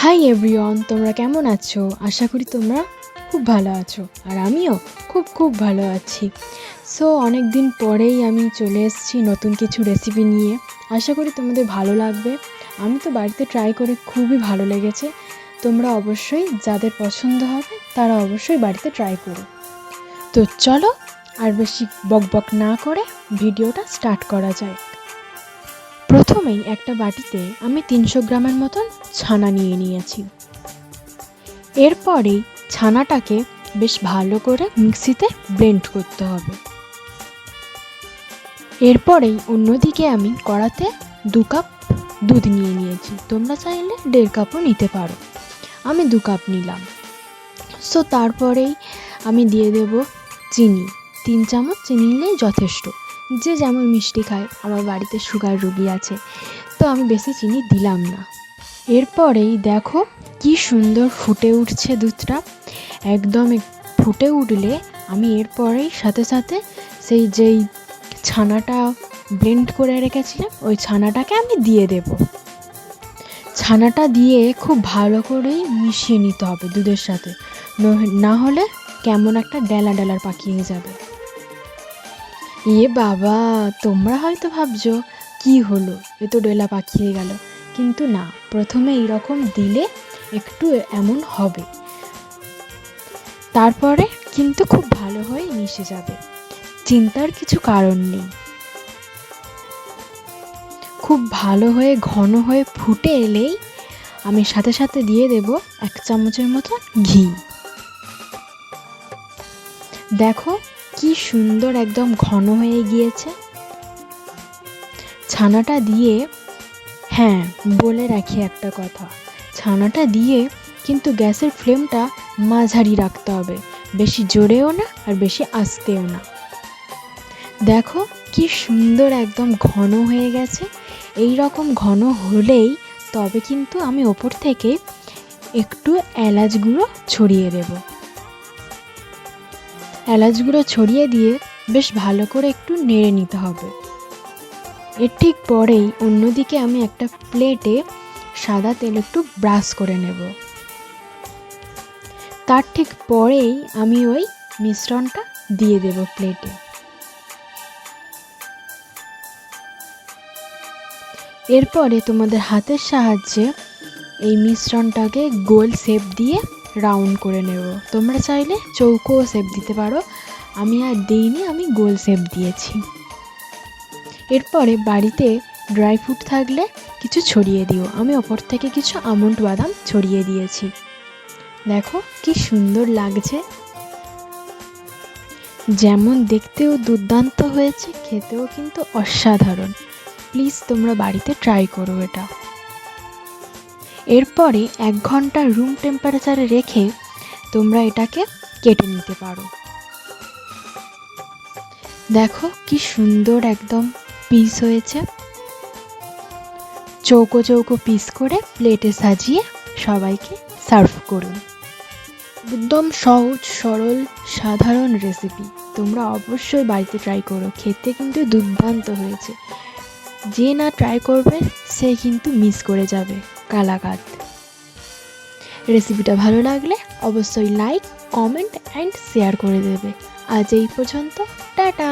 Hi everyone, তোমরা কেমন আছো? আশা করি তোমরা খুব ভালো আছো, আর আমিও খুব ভালো আছি। সো অনেক দিন পরেই আমি চলে এসেছি নতুন কিছু রেসিপি নিয়ে। আশা করি তোমাদের ভালো লাগবে। আমি তো বাড়িতে ট্রাই করে খুবই ভালো লেগেছে। তোমরা অবশ্যই, যাদের পছন্দ হবে তারা অবশ্যই বাড়িতে ট্রাই করো। তো চলো আর বেশি বকবক না করে ভিডিওটা স্টার্ট করা যায়। প্রথমেই একটা বাটিতে আমি 300 গ্রামের মতন ছানা নিয়ে নিয়েছি। এরপরেই ছানাটাকে বেশ ভালো করে মিক্সিতে ব্লেন্ড করতে হবে। এরপরেই অন্যদিকে আমি কড়াতে 2 কাপ দুধ নিয়ে নিয়েছি। তোমরা চাইলে 1.5 কাপও নিতে পারো, আমি 2 কাপ নিলাম। সো তারপরেই আমি দিয়ে দেব চিনি। 3 চামচ চিনি নিলেই যথেষ্ট, যে যেমন মিষ্টি খায়। আমার বাড়িতে সুগার রোগী আছে, তো আমি বেশি চিনি দিলাম না। এরপরেই দেখো কি সুন্দর ফুটে উঠছে দুধটা। একদম ফুটে উঠলে আমি এরপরেই সাথে সাথে যেই ছানাটা ব্লেন্ড করে রেখেছিলাম ওই ছানাটাকে আমি দিয়ে দেব। ছানাটা দিয়ে খুব ভালো করেই মিশিয়ে নিতে হবে দুধের সাথে, না হলে কেমন একটা ডেলার পাকিয়ে যাবে। বাবা, তোমরা হয়তো ভাবছো কি হলো, এ তো ডেলা পাকিয়ে গেল। কিন্তু না, প্রথমে এইরকম দিলে একটু এমন হবে, তারপরে কিন্তু খুব ভালো হয়ে মিশে যাবে। চিন্তার কিছু কারণ নেই। খুব ভালো হয়ে ঘন হয়ে ফুটে এলেই আমি সাথে সাথে দিয়ে দেব 1 চামচের মতো ঘি। দেখো কি সুন্দর একদম ঘন হয়ে গিয়েছে ছানাটা দিয়ে। হ্যাঁ, বলে রাখি একটা কথা, ছানাটা দিয়ে কিন্তু গ্যাসের ফ্লেমটা মাঝারি রাখতে হবে, বেশি জোরেও না আর বেশি আস্তেও না। দেখো কি সুন্দর একদম ঘন হয়ে গেছে। এই রকম ঘন হলেই তবে কিন্তু আমি ওপর থেকে একটু এলাচ গুঁড়ো ছড়িয়ে দেব। এলাচ গুঁড়ো ছড়িয়ে দিয়ে বেশ ভালো করে একটু নেড়ে নিতে হবে। এর ঠিক পরেই অন্যদিকে আমি একটা প্লেটে সাদা তেল একটু ব্রাশ করে নেব। তার ঠিক পরেই আমি ওই মিশ্রণটা দিয়ে দেব প্লেটে। এরপরে তোমাদের হাতের সাহায্যে এই মিশ্রণটাকে গোল শেপ দিয়ে রাউন্ড করে নেব। তোমরা চাইলে চৌকো শেপ দিতে পারো, আমি আর দিইনি, আমি গোল শেপ দিয়েছি। এরপরে বাড়িতে ড্রাই ফ্রুট থাকলে কিছু ছড়িয়ে দিও। আমি ওপর থেকে কিছু আমন্ড বাদাম ছড়িয়ে দিয়েছি। দেখো কি সুন্দর লাগছে, যেমন দেখতেও দুর্দান্ত হয়েছে, খেতেও কিন্তু অসাধারণ। প্লিজ তোমরা বাড়িতে ট্রাই করো এটা। এরপরে 1 ঘন্টা রুম টেম্পারেচারে রেখে তোমরা এটাকে কেটে নিতে পারো। দেখো কি সুন্দর একদম পিস হয়েছে। চৌকো চৌকো পিস করে প্লেটে সাজিয়ে সবাইকে সার্ভ করুন। একদম সহজ সরল সাধারণ রেসিপি, তোমরা অবশ্যই বাড়িতে ট্রাই করো। খেতে কিন্তু দুর্দান্ত হয়েছে। যে না ট্রাই করবে সে কিন্তু মিস করে যাবে কালাকাদ। রেসিপিটা ভালো লাগলে অবশ্যই লাইক, কমেন্ট অ্যান্ড শেয়ার করে দেবে। আজ এই পর্যন্ত, টাটা।